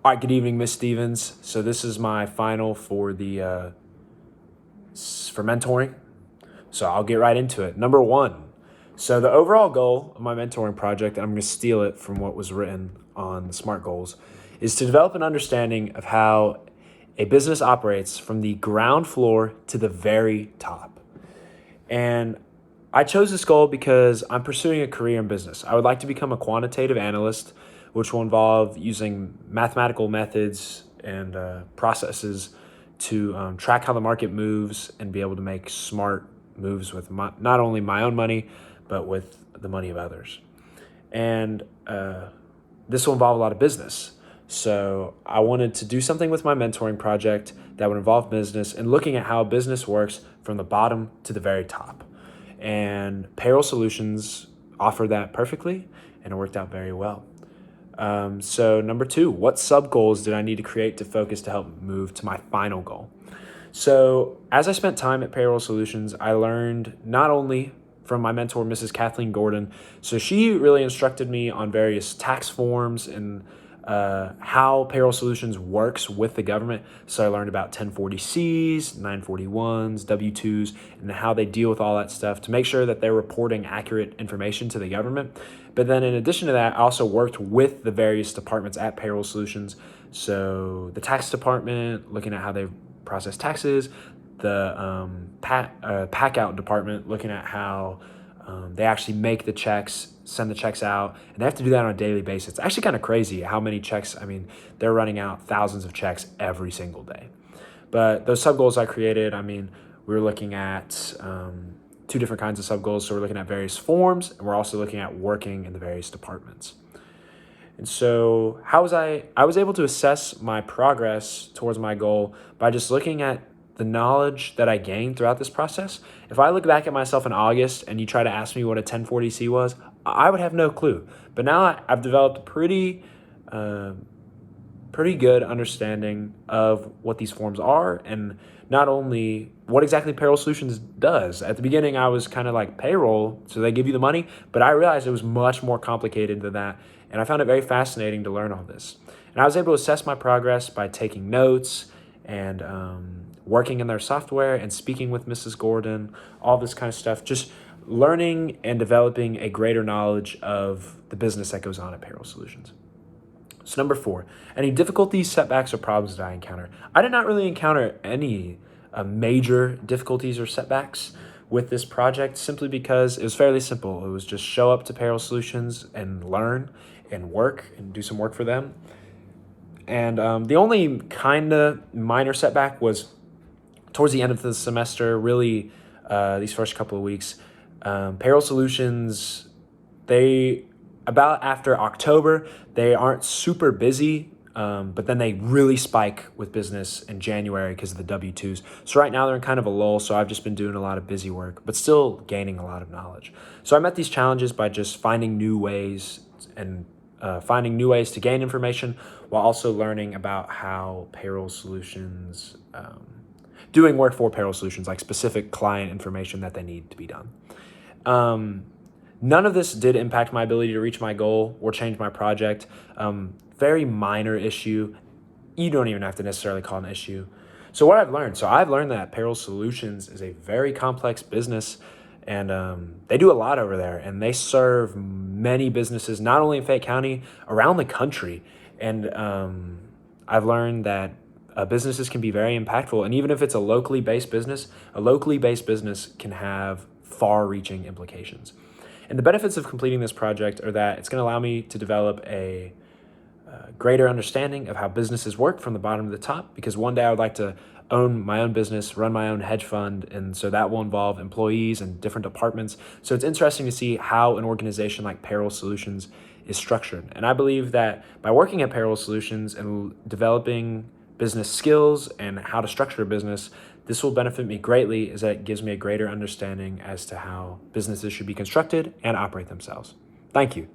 All right, good evening, Miss Stevens. So this is my final for for mentoring. So I'll get right into it. Number one. So the overall goal of my mentoring project, and I'm going to steal it from what was written on the SMART goals, is to develop an understanding of how a business operates from the ground floor to the very top. And I chose this goal because I'm pursuing a career in business. I would like to become a quantitative analyst, which will involve using mathematical methods and processes to track how the market moves and be able to make smart moves with not only my own money, but with the money of others. And this will involve a lot of business. So I wanted to do something with my mentoring project that would involve business and looking at how business works from the bottom to the very top. And Payroll Solutions offered that perfectly, and it worked out very well. So number two, what sub goals did I need to create to focus to help move to my final goal? So as I spent time at Payroll Solutions, I learned not only from my mentor, Mrs. Kathleen Gordon. So she really instructed me on various tax forms and how Payroll Solutions works with the government. So I learned about 1040Cs, 941s, W-2s, and how they deal with all that stuff to make sure that they're reporting accurate information to the government. But then in addition to that, I also worked with the various departments at Payroll Solutions. So the tax department, looking at how they process taxes, the pack out department, looking at how they actually make the checks, send the checks out, and they have to do that on a daily basis. It's actually kind of crazy how many checks. I mean, they're running out thousands of checks every single day. But those sub goals I created, I mean, we were looking at two different kinds of sub goals. So we're looking at various forms, and we're also looking at working in the various departments. And so how was I was able to assess my progress towards my goal by just looking at the knowledge that I gained throughout this process. If I look back at myself in August and you try to ask me what a 1040C was, I would have no clue. But now I've developed a pretty good understanding of what these forms are, and not only what exactly Payroll Solutions does. At the beginning, I was kind of like payroll, so they give you the money, but I realized it was much more complicated than that, and I found it very fascinating to learn all this. And I was able to assess my progress by taking notes and working in their software and speaking with Mrs. Gordon, all this kind of stuff, just learning and developing a greater knowledge of the business that goes on at Payroll Solutions. So number four, any difficulties, setbacks, or problems that I encounter? I did not really encounter any major difficulties or setbacks with this project simply because it was fairly simple. It was just show up to Payroll Solutions and learn and work and do some work for them. And the only kind of minor setback was towards the end of the semester, really these first couple of weeks. Payroll Solutions, about after October, they aren't super busy, but then they really spike with business in January because of the W-2s. So right now they're in kind of a lull, so I've just been doing a lot of busy work, but still gaining a lot of knowledge. So I met these challenges by just finding new ways to gain information while also learning about how Payroll Solutions, doing work for Payroll Solutions, like specific client information that they need to be done. None of this did impact my ability to reach my goal or change my project. Very minor issue. You don't even have to necessarily call it an issue. So what I've learned that Payroll Solutions is a very complex business, and they do a lot over there, and they serve many businesses, not only in Fayette County, around the country. And I've learned that businesses can be very impactful, and even if it's a locally based business can have far-reaching implications. And the benefits of completing this project are that it's going to allow me to develop a greater understanding of how businesses work from the bottom to the top, because one day I would like to own my own business, run my own hedge fund, and so that will involve employees and different departments. So it's interesting to see how an organization like Payroll Solutions is structured. And I believe that by working at Payroll Solutions and developing business skills and how to structure a business, this will benefit me greatly, as it gives me a greater understanding as to how businesses should be constructed and operate themselves. Thank you.